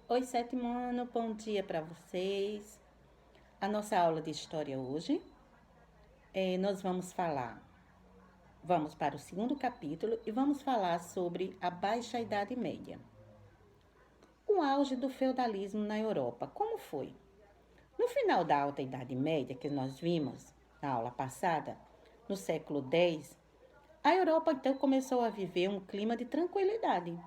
Oi, sétimo ano, bom dia para vocês. A nossa aula de história hoje, nós vamos para o segundo capítulo e vamos falar sobre a Baixa Idade Média. O auge do feudalismo na Europa, como foi? No final da Alta Idade Média, que nós vimos na aula passada, no século X, a Europa então começou a viver um clima de tranquilidade.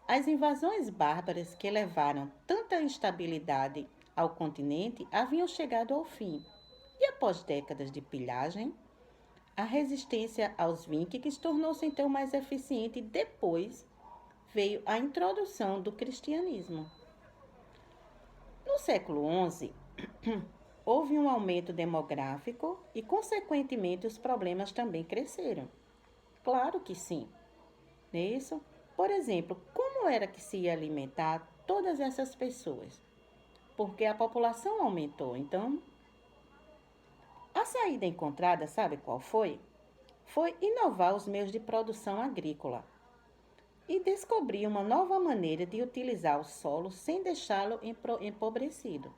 As invasões bárbaras que levaram tanta instabilidade ao continente haviam chegado ao fim, e após décadas de pilhagem, a resistência aos vikings tornou-se então mais eficiente e depois veio a introdução do cristianismo. No século XI, houve um aumento demográfico e, consequentemente, os problemas também cresceram. Claro que sim, não é isso? Por exemplo, como era que se ia alimentar todas essas pessoas? Porque a população aumentou. Então, a saída encontrada, sabe qual foi? Foi inovar os meios de produção agrícola e descobrir uma nova maneira de utilizar o solo sem deixá-lo empobrecido.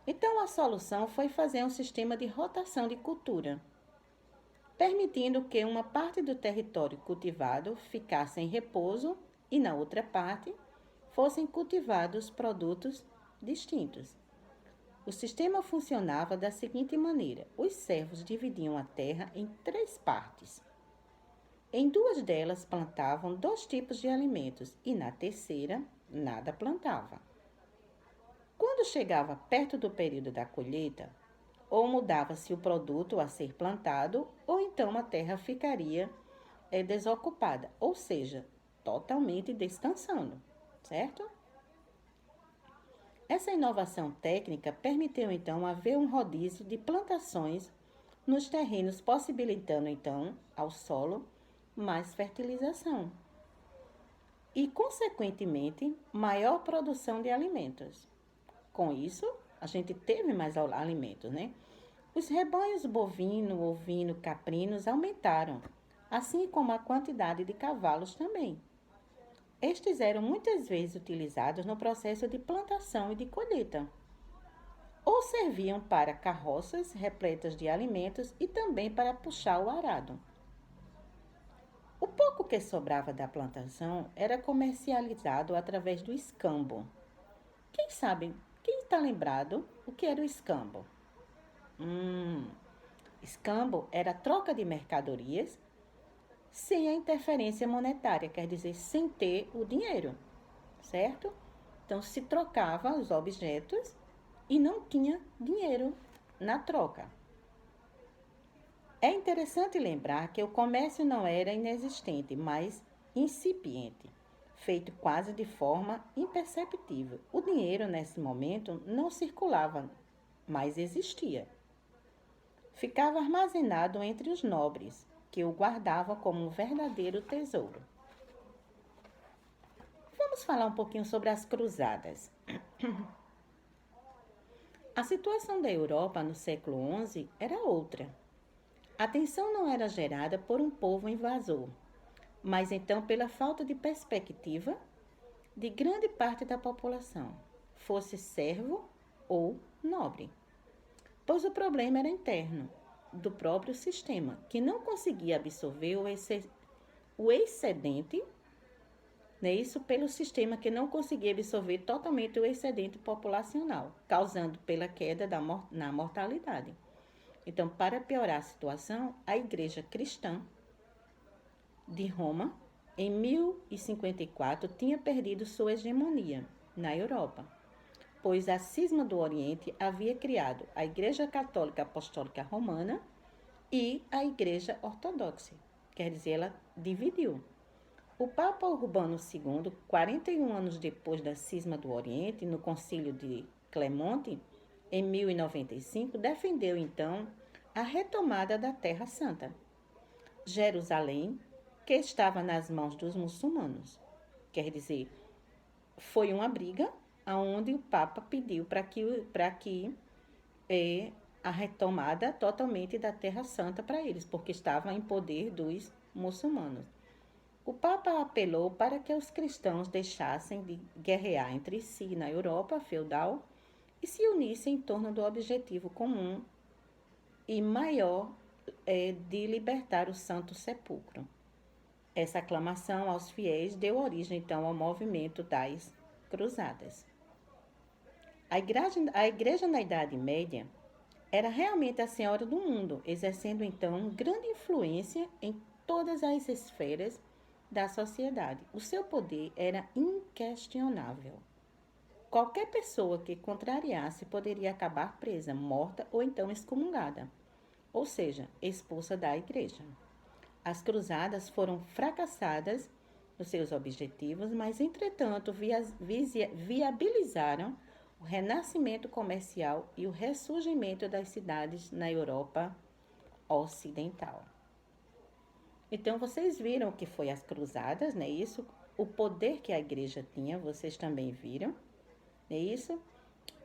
Então, a solução foi fazer um sistema de rotação de cultura, permitindo que uma parte do território cultivado ficasse em repouso e na outra parte fossem cultivados produtos distintos. O sistema funcionava da seguinte maneira: os servos dividiam a terra em três partes. Em duas delas plantavam dois tipos de alimentos e na terceira nada plantava. Quando chegava perto do período da colheita, ou mudava-se o produto a ser plantado, ou então a terra ficaria desocupada, ou seja, totalmente descansando, certo? Essa inovação técnica permitiu então haver um rodízio de plantações nos terrenos, possibilitando então ao solo mais fertilização e, consequentemente, maior produção de alimentos. Com isso, a gente teve mais alimentos, né? Os rebanhos bovino, ovino, caprinos aumentaram, assim como a quantidade de cavalos também. Estes eram muitas vezes utilizados no processo de plantação e de colheita, ou serviam para carroças repletas de alimentos e também para puxar o arado. O pouco que sobrava da plantação era comercializado através do escambo. Quem sabe, quem está lembrado o que era o escambo? Hum, Escambo era a troca de mercadorias sem a interferência monetária, quer dizer, sem ter o dinheiro, certo? Então se trocava os objetos e não tinha dinheiro na troca. É interessante lembrar que o comércio não era inexistente, mas incipiente, feito quase de forma imperceptível. O dinheiro, nesse momento, não circulava, mas existia. Ficava armazenado entre os nobres, que o guardavam como um verdadeiro tesouro. Vamos falar um pouquinho sobre as cruzadas. A situação da Europa no século XI era outra. A tensão não era gerada por um povo invasor, mas então pela falta de perspectiva de grande parte da população, fosse servo ou nobre. Pois o problema era interno, do próprio sistema, que não conseguia absorver o excedente, né, isso pelo sistema que não conseguia absorver totalmente o excedente populacional, causando pela queda na mortalidade. Então, para piorar a situação, a Igreja Cristã de Roma, em 1054, tinha perdido sua hegemonia na Europa, pois a cisma do Oriente havia criado a Igreja Católica Apostólica Romana e a Igreja Ortodoxa, quer dizer, ela dividiu. O Papa Urbano II, 41 anos depois da cisma do Oriente, no Concílio de Clemente, em 1095, defendeu então a retomada da Terra Santa, Jerusalém, que estava nas mãos dos muçulmanos. Quer dizer, foi uma briga onde o Papa pediu para que a retomada totalmente da Terra Santa para eles, porque estava em poder dos muçulmanos. O Papa apelou para que os cristãos deixassem de guerrear entre si na Europa feudal e se unissem em torno do objetivo comum e maior de libertar o Santo Sepulcro. Essa aclamação aos fiéis deu origem então ao movimento das Cruzadas. A igreja na Idade Média era realmente a senhora do mundo, exercendo então grande influência em todas as esferas da sociedade. O seu poder era inquestionável. Qualquer pessoa que contrariasse poderia acabar presa, morta ou então excomungada, ou seja, expulsa da igreja. As cruzadas foram fracassadas nos seus objetivos, mas entretanto viabilizaram o renascimento comercial e o ressurgimento das cidades na Europa Ocidental. Então vocês viram o que foi as cruzadas, não é isso? O poder que a igreja tinha, vocês também viram, não é isso?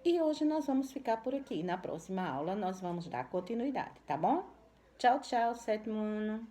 E hoje nós vamos ficar por aqui. Na próxima aula nós vamos dar continuidade, tá bom? Tchau, tchau, sétimo ano.